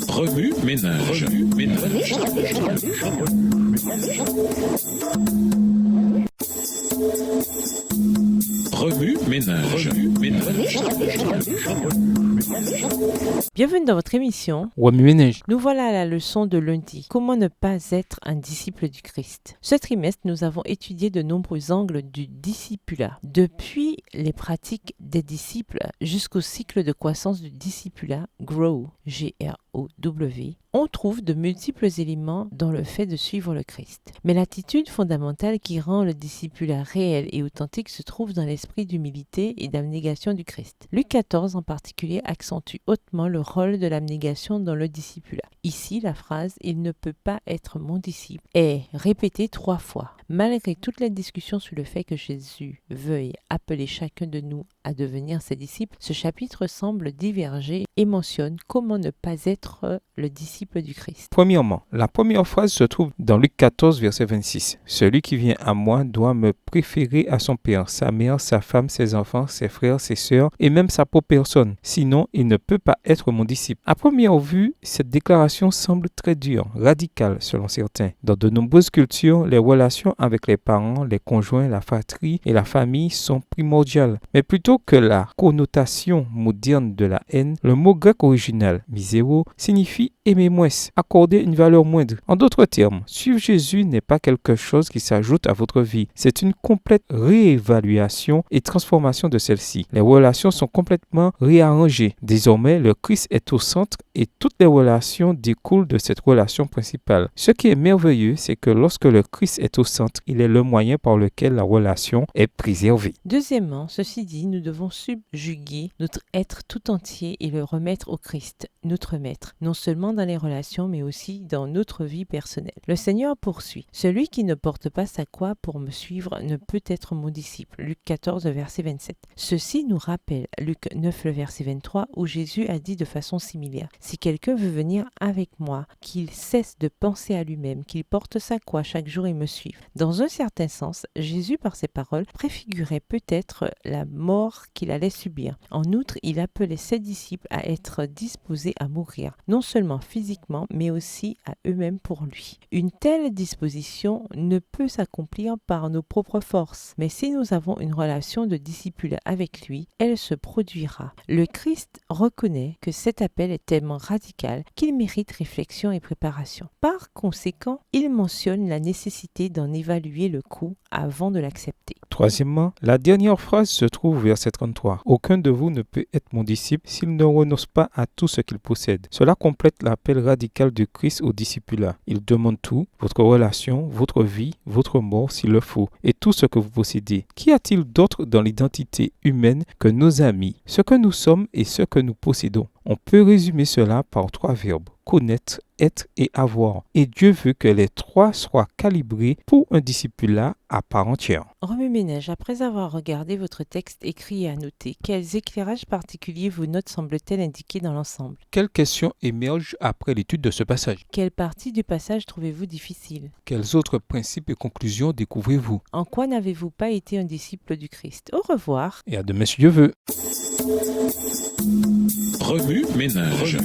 Remue ménage. Remue ménage. Bienvenue dans votre émission. Remue ménage. Nous voilà à la leçon de lundi. Comment ne pas être un disciple du Christ. Ce trimestre, nous avons étudié de nombreux angles du discipulat. Depuis les pratiques des disciples jusqu'au cycle de croissance du discipulat, Grow, G-R-O-W, on trouve de multiples éléments dans le fait de suivre le Christ. Mais l'attitude fondamentale qui rend le discipulat réel et authentique se trouve dans l'esprit d'humilité et d'abnégation du Christ. Luc 14 en particulier accentue hautement le rôle de l'abnégation dans le discipulat. Ici, la phrase « Il ne peut pas être mon disciple » est répétée 3 fois. Malgré toutes les discussions sur le fait que Jésus veuille appeler chacun de nous à devenir ses disciples, ce chapitre semble diverger et mentionne comment ne pas être le disciple du Christ. Premièrement, la première phrase se trouve dans Luc 14, verset 26. « Celui qui vient à moi doit me préférer à son père, sa mère, sa femme, ses enfants, ses frères, ses sœurs et même sa propre personne. Sinon, il ne peut pas être mon disciple. » À première vue, cette déclaration semble très dure, radicale selon certains. Dans de nombreuses cultures, les relations avec les parents, les conjoints, la fratrie et la famille sont primordiales. Mais plutôt que la connotation moderne de la haine, le mot grec original, miséro, signifie aimer moins, accorder une valeur moindre. En d'autres termes, suivre Jésus n'est pas quelque chose qui s'ajoute à votre vie. C'est une complète réévaluation et transformation de celle-ci. Les relations sont complètement réarrangées. Désormais, le Christ est au centre et toutes les relations découlent de cette relation principale. Ce qui est merveilleux, c'est que lorsque le Christ est au centre, il est le moyen par lequel la relation est préservée. Deuxièmement, ceci dit, nous devons subjuguer notre être tout entier et le remettre au Christ, notre maître, non seulement dans les relations, mais aussi dans notre vie personnelle. Le Seigneur poursuit. Celui qui ne porte pas sa croix pour me suivre ne peut être mon disciple. Luc 14, verset 27. Ceci nous rappelle Luc 9, le verset 23, où Jésus a dit de façon similaire. Si quelqu'un veut venir avec moi, qu'il cesse de penser à lui-même, qu'il porte sa croix chaque jour et me suive. Dans un certain sens, Jésus, par ses paroles, préfigurait peut-être la mort qu'il allait subir. En outre, il appelait ses disciples à être disposés à mourir, non seulement physiquement, mais aussi à eux-mêmes pour lui. Une telle disposition ne peut s'accomplir par nos propres forces, mais si nous avons une relation de discipulat avec lui, elle se produira. Le Christ reconnaît que cet appel est tellement radical qu'il mérite réflexion et préparation. Par conséquent, il mentionne la nécessité d'en évaluer le coût avant de l'accepter. Troisièmement, la dernière phrase se trouve au verset 33. « Aucun de vous ne peut être mon disciple s'il ne renonce pas à tout ce qu'il possède. » Cela complète l'appel radical du Christ au discipulat. Il demande tout, votre relation, votre vie, votre mort s'il le faut, et tout ce que vous possédez. Qu'y a-t-il d'autre dans l'identité humaine que nos amis, ce que nous sommes et ce que nous possédons? On peut résumer cela par 3 verbes. Connaître, être et avoir. Et Dieu veut que les 3 soient calibrés pour un discipulat à part entière. Remue ménage, après avoir regardé votre texte écrit et annoté, quels éclairages particuliers vos notes semblent-elles indiquer dans l'ensemble? Quelles questions émergent après l'étude de ce passage? Quelle partie du passage trouvez-vous difficile? Quels autres principes et conclusions découvrez-vous? En quoi n'avez-vous pas été un disciple du Christ? Au revoir. Et à demain si Dieu veut. Remue ménage.